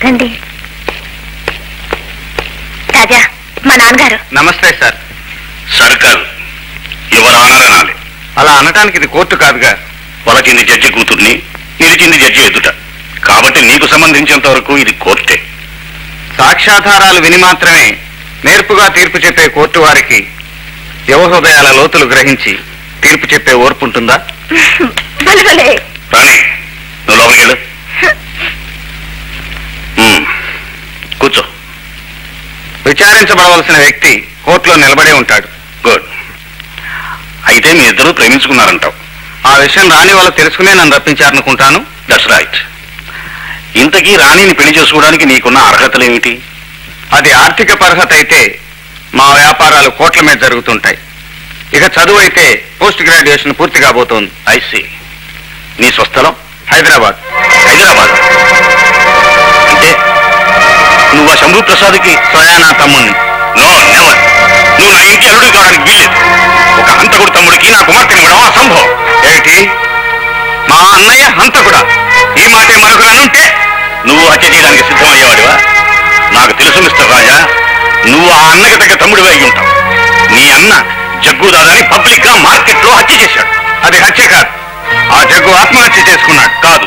రండి. రాజా, మా నాన్నగారు. నమస్తే సార్. సర్కారు యువర్ ఆనర్ అనాలి. అలా అనటానికి ఇది కోర్టు కాదుగా. పొలచింది జడ్జి కూతుర్ని, నిలిచింది జడ్జి ఎదుట. కాబట్టి నీకు సంబంధించినంత వరకు ఇది కోర్టే. సాక్ష్యాధారాలు విని మాత్రమే నేర్పుగా తీర్పు చెప్పే కోర్టు వారికి యువ హృదయాల లోతులు గ్రహించి తీర్పు చెప్పే ఓర్పు ఉంటుందా? రాణి, నువ్వు లోపలికి వెళ్ళు. కూర్చో. విచారించబడవలసిన వ్యక్తి కోర్టులో నిలబడే ఉంటాడు. గుడ్. అయితే మీ ఇద్దరు ప్రేమించుకున్నారంటావు. ఆ విషయం రాణి వాళ్ళు తెలుసుకునే నన్ను రప్పించారనుకుంటాను. That's right. ఇంతకీ రాణిని పెళ్లి చేసుకోవడానికి నీకున్న అర్హతలేమిటి? అది ఆర్థిక పర్హత అయితే మా వ్యాపారాలు కోట్ల మీద జరుగుతుంటాయి. ఇక చదువు అయితే పోస్ట్ గ్రాడ్యుయేషన్ పూర్తి కాబోతోంది. ఐసి. నీ స్వస్థలం? హైదరాబాద్. హైదరాబాద్ అంటే నువ్వు ఆ శంభు ప్రసాద్కి స్వయానా తమ్ముణ్ణి. No never. నువ్వు నా ఇంటి అల్లుడు కావడానికి వీల్లేదు. ఒక హంతకుడు తమ్ముడికి నా కుమార్తెని ఇవ్వడం అసంభవం. ఏమిటి? మా అన్నయ్య హంతకుడా? ఈ మాటే మరొకరనుంటే నువ్వు హత్య చేయడానికి సిద్ధమయ్యేవాడివా? నాకు తెలుసు మిస్టర్ రాజా, నువ్వు ఆ అన్నకి తగ్గ తమ్ముడివి అయి ఉంటావు. నీ అన్న జగ్గుదాదని పబ్లిక్ గా మార్కెట్ లో హత్య చేశాడు. అది హత్య కాదు. ఆ జగ్గు ఆత్మహత్య చేసుకున్నాడు. కాదు,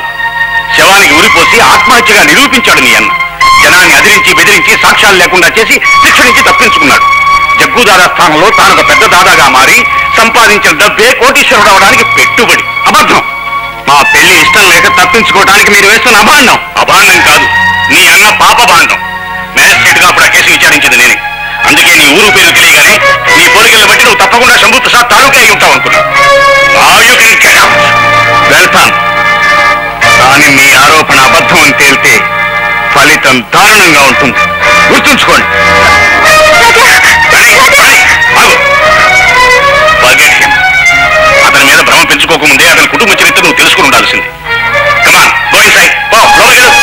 శవానికి ఉరిపోసి ఆత్మహత్యగా నిరూపించాడు నీ అన్న. జనాన్ని అదిరించి బెదిరించి సాక్ష్యాలు లేకుండా చేసి శిక్ష నుంచి తప్పించుకున్నాడు. జగ్గుదాదా స్థానంలో తానొక పెద్ద దాదాగా మారి సంపాదించిన డబ్బే కోటీశ్వరుడు అవడానికి పెట్టుబడి. అబద్ధం. మా పెళ్లి ఇష్టం లేక తప్పించుకోవడానికి మీరు వేస్తున్న అభాండం. అభాండం కాదు, నీ అన్న పాపభాండం. మ్యాజిస్ట్రేట్ గా అప్పుడు ఆ కేసు విచారించింది నేనే. అందుకే నీ ఊరు పేరు తెలియగానే నీ పోలికలను బట్టి నువ్వు తప్పకుండా శంభు ప్రసాద్ తాలూకా అయి ఉంటావు అనుకున్నా. వెళ్తాను. కానీ మీ ఆరోపణ అబద్ధం అని తేలితే ఫలితం దారుణంగా ఉంటుంది. గుర్తుంచుకోండి. అతని మీద భ్రమ పెంచుకోకముందే అతని కుటుంబ చరిత్ర నువ్వు తెలుసుకుని ఉండాల్సింది. కమాన్, గో ఇన్సైడ్. పో, లోపలికి వెళ్ళు.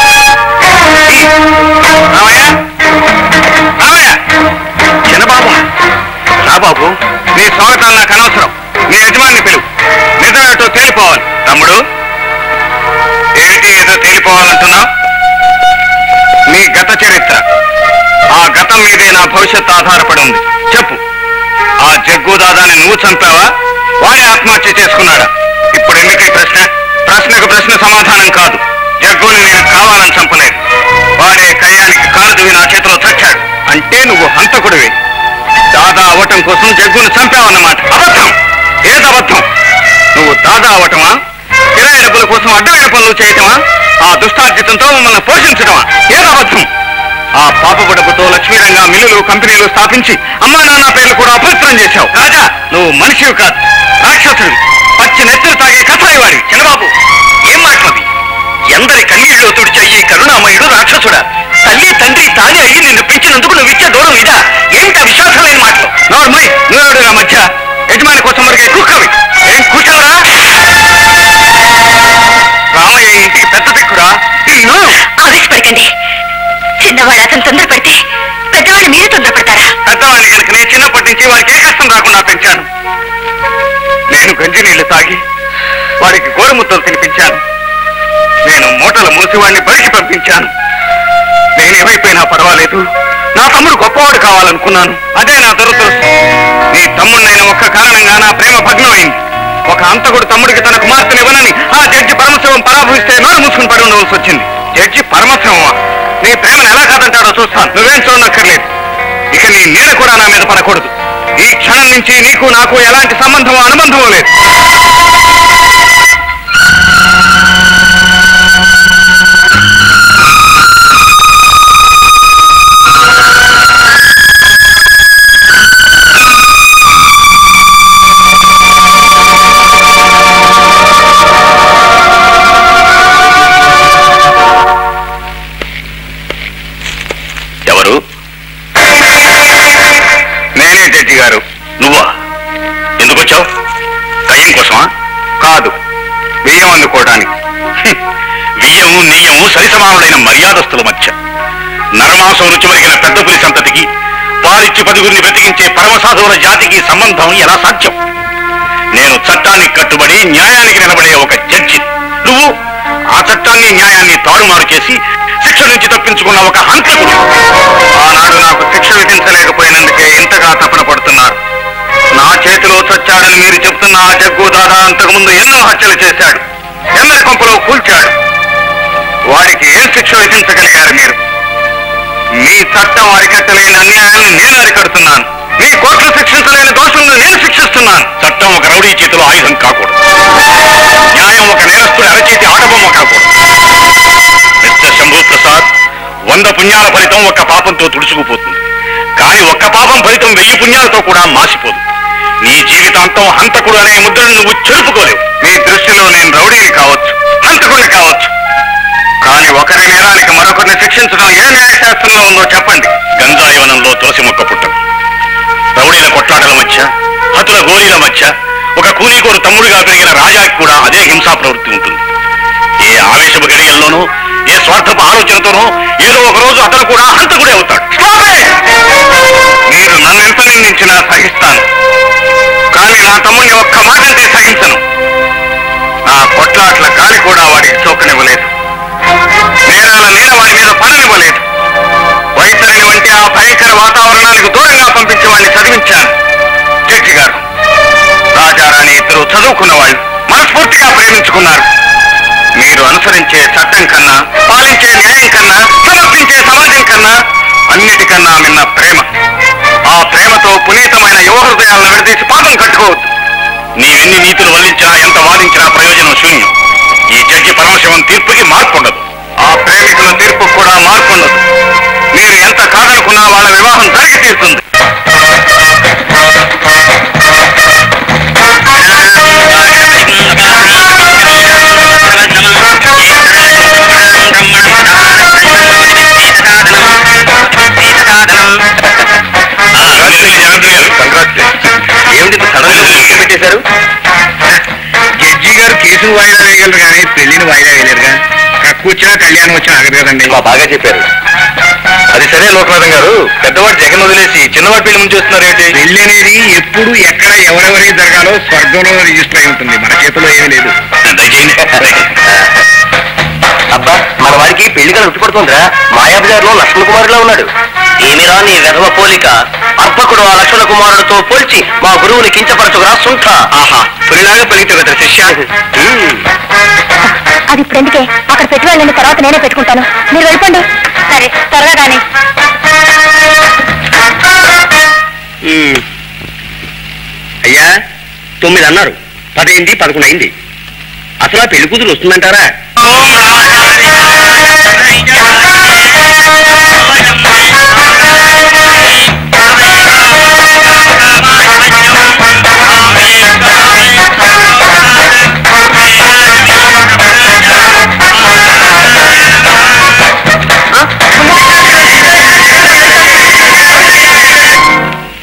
రామయ్య, రామయ్య, చిన్నబాబు, రా బాబు. నీ స్వాగతాలు నాకు అనవసరం. నీ యజమాని పిలువు. నిజమేటో తేలిపోవాలి. తమ్ముడు, ఏమిటి ఏదో తేలిపోవాలంటున్నావు? నీ గత చరిత్ర, ఆ గతం మీదే నా భవిష్యత్తు ఆధారపడి ఉంది. చెప్పు, ఆ జగ్గుదాదాని నువ్వు చంపావా, వాడే ఆత్మహత్య చేసుకున్నాడా? ఇప్పుడు ఎందుకు ఈ ప్రశ్న? ప్రశ్నకు ప్రశ్న సమాధానం కాదు. జగ్గుని నేను కావాలని చంపలేదు. వాడే కయ్యానికి కాలు దువ్వి నా చేతిలో చచ్చాడు. అంటే నువ్వు హంతకుడివి. దాదా అవ్వటం కోసం జగ్గును చంపావన్నమాట. అబద్ధం. ఏదబద్ధం? నువ్వు దాదా అవ్వటమా? కిరాయి డబ్బుల కోసం అడ్డమైన పనులు చేయటమా? ఆ దుష్టార్జితంతో మమ్మల్ని పోషించటమా? ఏదబద్ధం? ఆ పాపపు డబ్బుతో లక్ష్మీరంగా మిల్లులు, కంపెనీలు స్థాపించి అమ్మా నాన్న పేర్లు కూడా అపవిత్రం చేశావు. రాజా, నువ్వు మనిషివి కాదు, రాక్షసుడివి. పచ్చి నెత్తులు తాగే కథాయివాడి. చిన్నబాబు, ఏం మాట్లాడి? ఎందరి కన్నీళ్ళు తుడిచే ఈ కరుణామయుడు రాక్షసుడా? తల్లి తండ్రి తానే అయ్యి నిన్ను పెంచినందుకు నువ్వు ఇచ్చే దూరం ఇదా? ఏమిటా విశ్వాసమైన మాటలు? నోర్మై, నువ్వెవడుగా మధ్య? యజమాని కోసం మరిగే కుక్కవి. ఏం కూర్చోవరా? రామయ్య ఇంటికి పెద్ద దిక్కురా. నిన్ను ఆవేశపడకండి. చిన్నవాడు అతను తొందరపడితే పెద్దవాళ్ళు మీరు తొందరపడతారా? పెద్దవాడిని కనుక నేను చిన్నప్పటి నుంచి వాడికి ఏ కష్టం రాకుండా పెంచాను. నేను గంజి నీళ్లు తాగి వాడికి గోరుముద్దలు తినిపించాను. నేను మూటలు మూసి వాడిని బడికి పంపించాను. నేనేమైపోయినా పర్వాలేదు, నా తమ్ముడు గొప్పవాడు కావాలనుకున్నాను. అదే నా దురదృష్టం. నీ తమ్ముడినైన ఒక్క కారణంగా నా ప్రేమ భగ్నమైంది. ఒక హంతకుడు తమ్ముడికి తన కుమార్తెను ఇవ్వనని ఆ జడ్జి పరమశివం పరాభవిస్తే నోరు మూసుకుని పడి ఉండవలసి వచ్చింది. జడ్జి పరమశివమా? నీ ప్రేమను ఎలా కాదంటాడో చూస్తాను. నువ్వేం చూడనక్కర్లేదు. ఇక నీ నీడ కూడా నా మీద పడకూడదు. ఈ క్షణం నుంచి నీకు నాకు ఎలాంటి సంబంధమో అనుబంధమో లేదు. ఎవరు? నేనే జడ్జి గారు. నువ్వా? ఎందుకు వచ్చావు? కయ్యం కోసమా? కాదు, బియ్యం అందుకోవడానికి. బియ్యము నెయ్యము సరిసమానులైన మర్యాదస్తుల మధ్య నరమాంసం రుచి మరిగిన పెద్ద పులి సంతతికి వారిచ్చి 10 బ్రతికించే పరమసాధువుల జాతికి సంబంధం ఎలా సాధ్యం? నేను చట్టానికి కట్టుబడి న్యాయానికి నిలబడే ఒక జడ్జి. నువ్వు ఆ చట్టాన్ని న్యాయాన్ని తారుమారు చేసి శిక్ష నుంచి తప్పించుకు తప్పించుకున్న ఒక హంతకుడు. ఆనాడు నాకు శిక్ష విధించలేకపోయినందుకే ఇంతగా తపన పడుతున్నారు. నా చేతిలో చచ్చాడని మీరు చెప్తున్న ఆ జగ్గు దాదా అంతకుముందు ఎన్నో హత్యలు చేశాడు, ఎందరి కొంపలో కూల్చాడు. వాడికి ఏం శిక్ష విధించగలిగారు మీరు? మీ చట్టం అరికట్టలేని అన్యాయాన్ని నేను అరికడుతున్నాను. మీ కోర్టులు శిక్షించలేని దోషులను నేను శిక్షిస్తున్నాను. చట్టం ఒక రౌడీ చేతిలో ఆయుధం కాకూడదు. న్యాయం ఒక నేరస్తుడి అరచేతి ఆడబొమ్మ కాకూడదు. మిస్టర్ శంభూ ప్రసాద్, 100 పుణ్యాల ఫలితం ఒక్క పాపంతో తుడుచుకుపోతుంది. కానీ ఒక్క పాపం ఫలితం 1000 పుణ్యాలతో కూడా మాసిపోదు. నీ జీవితాంతం హంతకుడు అనే ముద్రను నువ్వు చెరుపుకోలేవు. మీ దృష్టిలో నేను రౌడీని కావచ్చు, హంతకుడిని కావచ్చు. కానీ ఒకరి నేరానికి మరొకరిని శిక్షించడం ఏ న్యాయశాస్త్రంలో ఉందో చెప్పండి. గంజాయవనంలో తులసి మొక్క పుట్టం, రౌడీల కొట్లాటల మధ్య, హతుల గోలీల మధ్య ఒక కూలీకోరు తమ్ముడిగా పెరిగిన రాజాకి కూడా అదే హింసా ప్రవృత్తి ఉంటుంది. ఏ ఆవేశపు గడియల్లోనూ, ఏ స్వార్థపు ఆలోచనతోనో ఏదో ఒక రోజు అతను కూడా హంతకుడే అవుతాడు. మీరు నన్నెంత నిందించినా సహిస్తాను, కానీ నా తమ్ముడిని ఒక్క మాట అంటే సహించను. నా కొట్లాట్ల గాలి కూడా వాడికి సోకనివ్వలేదు. నేరాల నీడ వాడి మీద పడనివ్వలేదు. వైతరిని వంటి ఆ భయంకర వాతావరణానికి దూరంగా పంపించి వాడిని చదివించాను. జడ్జి గారు, రాజారాణి ఇద్దరు చదువుకున్న వాళ్ళు, మనస్ఫూర్తిగా ప్రేమించుకున్నారు. మీరు అనుసరించే చట్టం కన్నా, పాలించే న్యాయం కన్నా, సమర్పించే సమాజం కన్నా అన్నిటికన్నా మిన్న ప్రేమ. ఆ ప్రేమతో పునీతమైన యువ హృదయాలను విడదీసి పాదం కట్టుకోవద్దు. నీవెన్ని నీతులు వల్లించినా, ఎంత వాదించినా ప్రయోజనం శూన్యం. ఈ జడ్జి పరమశివం తీర్పుకి మార్పు ఉండదు. ఆ ప్రేమికుల తీర్పు కూడా మార్పు ఉండదు. మీరు ఎంత కాదనుకున్నా వాళ్ళ వివాహం జరిగి తీరుతుంది. ఏమిటి సడన్గా పెట్టేశారు? జడ్జి గారు కేసును వాయిదా వేయగలరు కానీ పెళ్లిని వాయిదా వేయలేరుగా. కూర్చున్నా కళ్యాణం వచ్చిన ఆగదు కదండి. బాగా చెప్పారు. అది సరే లోకనాథం గారు, పెద్దవాడు జగన్ వదిలేసి చిన్నవాడి పెళ్లి ముందు చూస్తున్నారు ఏంటి? పెళ్లి అనేది ఎప్పుడు ఎక్కడ ఎవరెవరికి జరగాలో స్వర్గంలో రిజిస్టర్ అయి ఉంటుంది. మన చేతిలో ఏమీ లేదు. అబ్బా, మన వాడికి పెళ్లి కల ఉట్టిపడుతుందిరా. మాయాబజార్లో లక్ష్మణ కుమారులా ఉన్నాడు. ఏమిరా నీ వెధవ పోలిక? అర్పకుడు ఆ లక్ష్మణ కుమారుడితో పోల్చి మా గురువుని కించపరచుకురా సుంఠ. ఆహా, పులిలాగా పలికితే కదా శిష్య. అది ఇప్పుడు ఎందుకే? అక్కడ పెట్టి వెళ్ళండి, తర్వాత నేనే పెట్టుకుంటాను. మీరు వెళ్ళిపోండి. సరే, త్వరగా కానీ. అయ్యా, 9 అన్నారు, 10 అయింది, 11 అయింది. అసలు ఆ పెళ్లి కూతురు వస్తుందంటారా?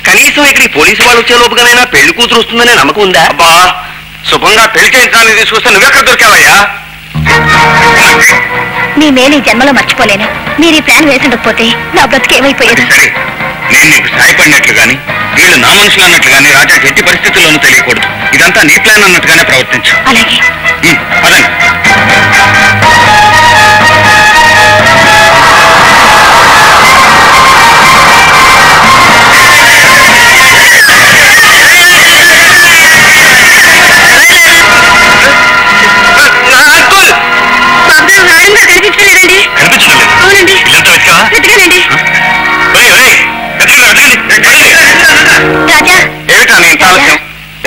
కనీసం ఇక్కడికి పోలీసు వాళ్ళు వచ్చే లోపుగానైనా పెళ్లి కూతురు వస్తుందనే నమ్మకం ఉందా? అబ్బా, శుభంగా పెళ్లి చేయించడానికి తీసుకొస్తే నువ్వెక్కడ దొరికావయ్యా? మీ మేలు ఈ జన్మలో మర్చిపోలేను. మీరు ఈ ప్లాన్ వేసుండకపోతే నా బ్రతికేమైపోయేది. సరే, నేను నీకు సాయపడినట్లు గాని, వీళ్ళు నా మనుషులు అన్నట్లు గాని రాజాకి ఎట్టి పరిస్థితుల్లోనూ తెలియకూడదు. ఇదంతా నీ ప్లాన్ అన్నట్టుగానే ప్రవర్తించు. అలాగే. పదండి.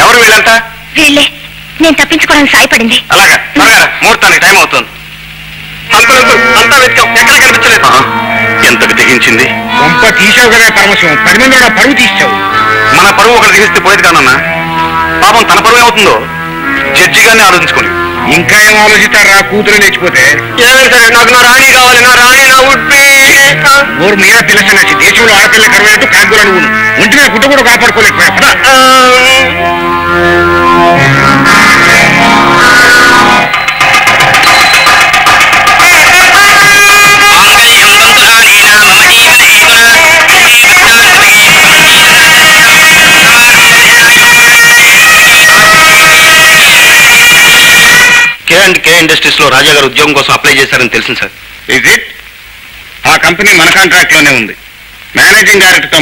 ఎవరు వీళ్ళంతా? వీళ్ళే. నేను తప్పించుకోవడానికి సాయపడింది. అలాగా, త్వరగా ముహూర్తానికి టైం అవుతుంది. అంతా వెతికాం, ఎక్కడ కనిపించలేదు. ఎంతకు తెగించింది? కొంప తీసావు కదా పరమశివం, 10 మంది పరువు తీసావు. మన పరువు ఒకటి తీస్తే పోయేది కానన్నా. పాపం తన పరువు ఏమవుతుందో జడ్జి గారిని ఆలోచించుకోండి. ఇంకా ఏం ఆలోచిస్తారా? కూతురు లేచిపోతే ఏమైనా సరే, నాకు నా రాణి కావాలి. నా రాణి నా ఉడ్బి. ఊరు మీద పిల్లసన్నచ్చి దేశంలో ఆడపిల్ల కరువైనట్టు కాకులు అడుగును. ఒంటి మీద గుడ్డ కూడా కాపాడుకోలేకపోయా. కే ఇండస్ట్రీస్ లో రాజా గారు ఉద్యోగం కోసం అప్లై చేశారని తెలిసింది సార్. Is it? ఆ కంపెనీ మన కాంట్రాక్ట్ లోనే ఉంది. మేనేజింగ్ డైరెక్టర్తో